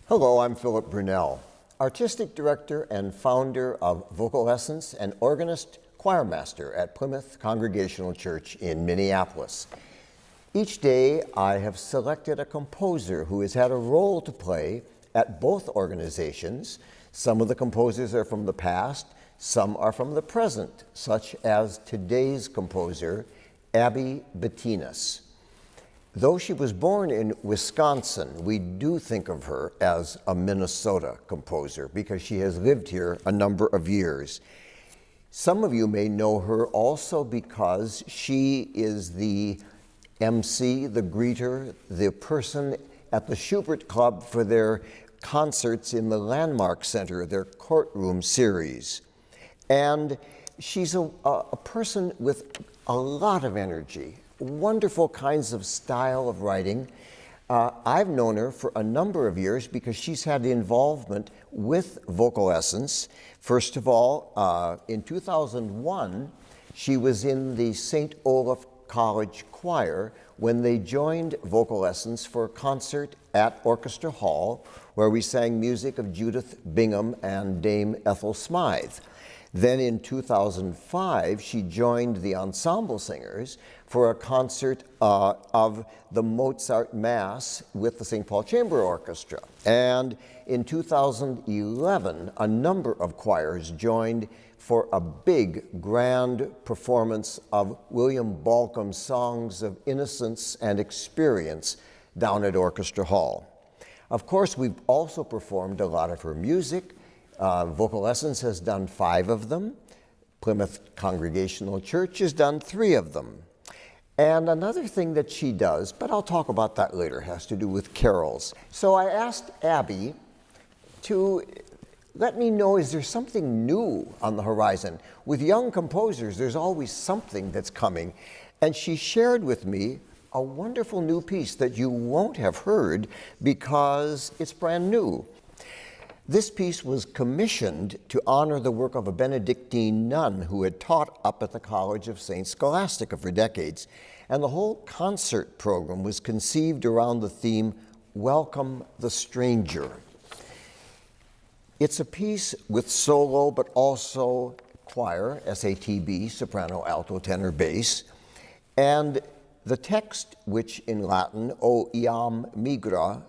Hello, I'm Philip Brunelle, Artistic Director and founder of Vocal Lessons and organist choir master at Plymouth Congregational Church in Minneapolis. Each day, I have selected a composer who has had a role to play at both organizations. Some of the composers are from the past, some are from the present, such as today's composer, Abbie Betinis. Though she was born in Wisconsin, we do think of her as a Minnesota composer because she has lived here a number of years. Some of you may know her also because she is the MC, the greeter, the person at the Schubert Club for their concerts in the Landmark Center, their courtroom series. And she's a person with a lot of energy, wonderful kinds of style of writing. I've known her for a number of years because she's had involvement with Vocal Lessons. First of all, in 2001, she was in the St. Olaf College choir when they joined Vocal Lessons for a concert at Orchestra Hall, where we sang music of Judith Bingham and Dame Ethel Smythe. Then in 2005, she joined the Ensemble Singers for a concert of the Mozart Mass with the St. Paul Chamber Orchestra. And in 2011, a number of choirs joined for a big, grand performance of William Balcom's Songs of Innocence and Experience down at Orchestra Hall. Of course, we've also performed a lot of her music. Vocal Lessons has done 5 of them. Plymouth Congregational Church has done 3 of them. And another thing that she does, but I'll talk about that later, has to do with carols. So I asked Abbie to let me know, is there something new on the horizon? With young composers, there's always something that's coming. And she shared with me a wonderful new piece that you won't have heard because it's brand new. This piece was commissioned to honor the work of a Benedictine nun who had taught up at the College of St. Scholastica for decades. And the whole concert program was conceived around the theme, Welcome the Stranger. It's a piece with solo, but also choir, SATB, soprano, alto, tenor, bass. And the text, which in Latin, O iam migra,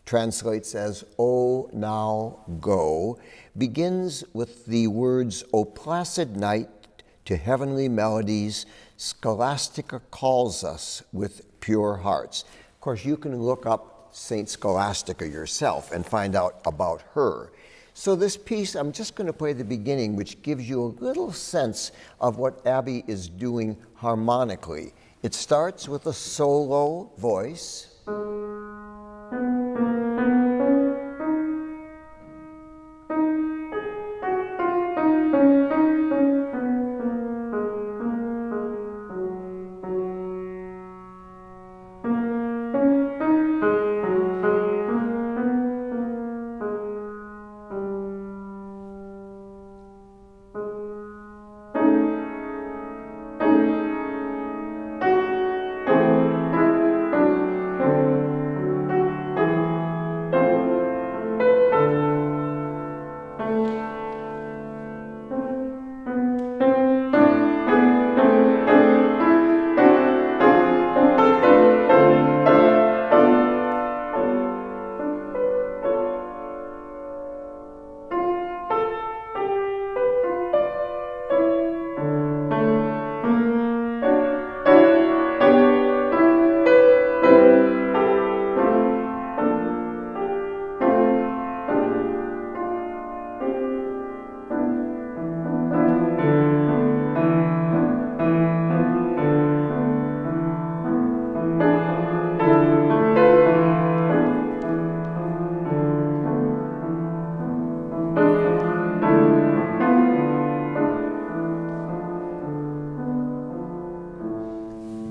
translates as, O now go, begins with the words, O placid night, to heavenly melodies, Scholastica calls us with pure hearts. Of course, you can look up St. Scholastica yourself and find out about her. So this piece, I'm just going to play the beginning, which gives you a little sense of what Abbie is doing harmonically. It starts with a solo voice.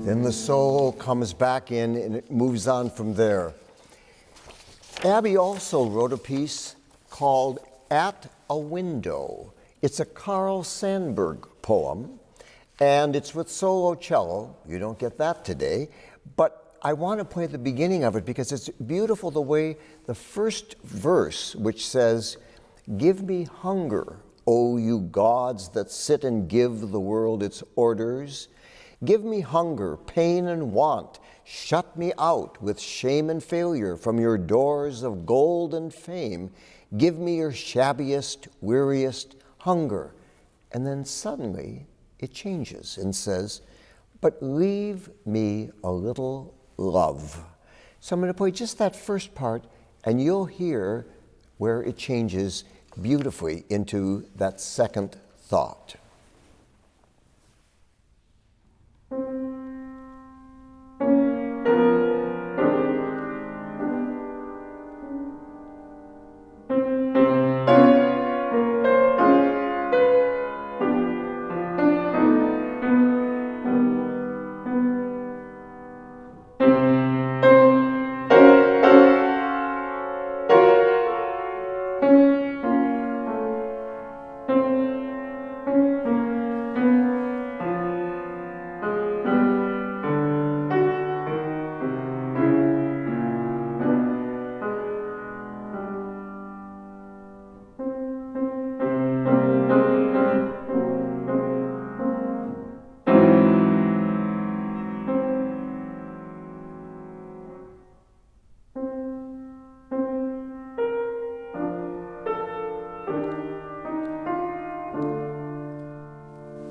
Then the solo comes back in and it moves on from there. Abbie also wrote a piece called At a Window. It's a Carl Sandburg poem, and it's with solo cello. You don't get that today. But I want to play the beginning of it because it's beautiful the way the first verse, which says, "Give me hunger, O you gods that sit and give the world its orders. Give me hunger, pain and want. Shut me out with shame and failure from your doors of gold and fame. Give me your shabbiest, weariest hunger." And then suddenly it changes and says, "But leave me a little love." So I'm going to play just that first part, and you'll hear where it changes beautifully into that second thought.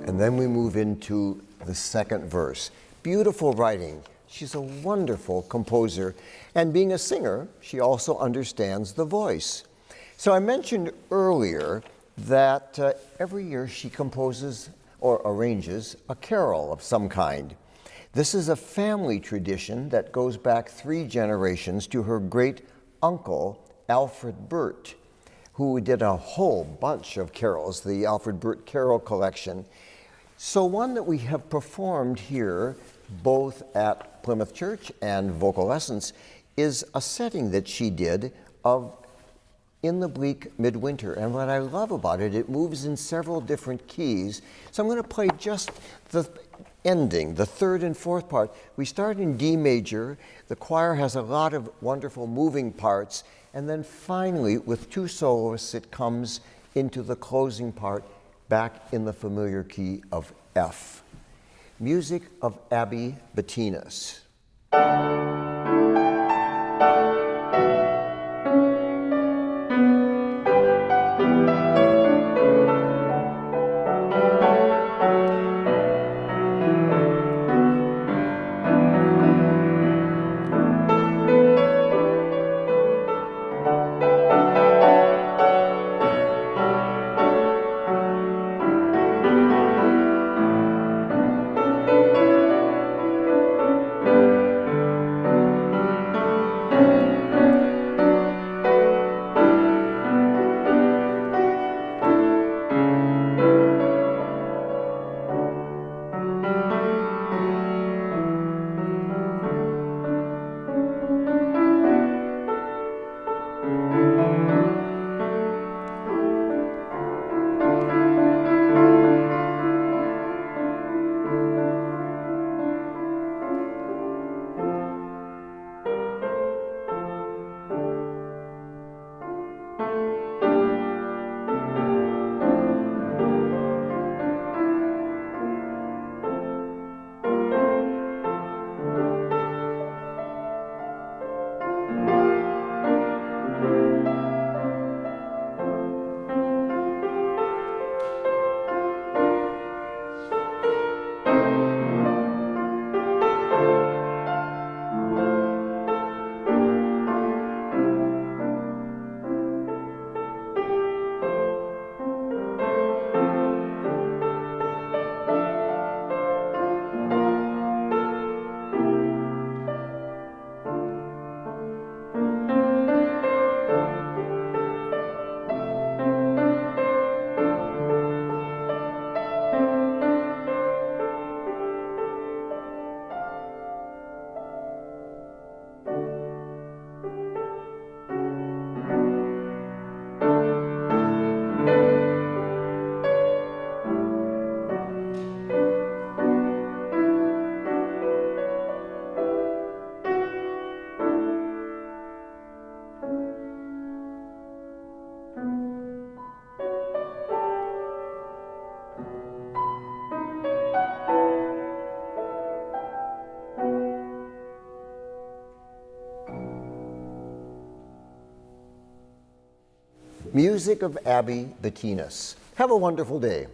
And then we move into the second verse. Beautiful writing. She's a wonderful composer. And being a singer, she also understands the voice. So I mentioned earlier that every year she composes or arranges a carol of some kind. This is a family tradition that goes back 3 generations to her great uncle, Alfred Burt, who did a whole bunch of carols, the Alfred Burt Carol Collection. So one that we have performed here, both at Plymouth Church and Vocal Lessons, is a setting that she did of In the Bleak Midwinter. And what I love about it, it moves in several different keys. So I'm going to play just the ending, the third and fourth part. We start in D major. The choir has a lot of wonderful moving parts. And then finally, with 2 soloists, it comes into the closing part back in the familiar key of F. Music of Abbie Betinis. music of Abbie Betinis. Have a wonderful day.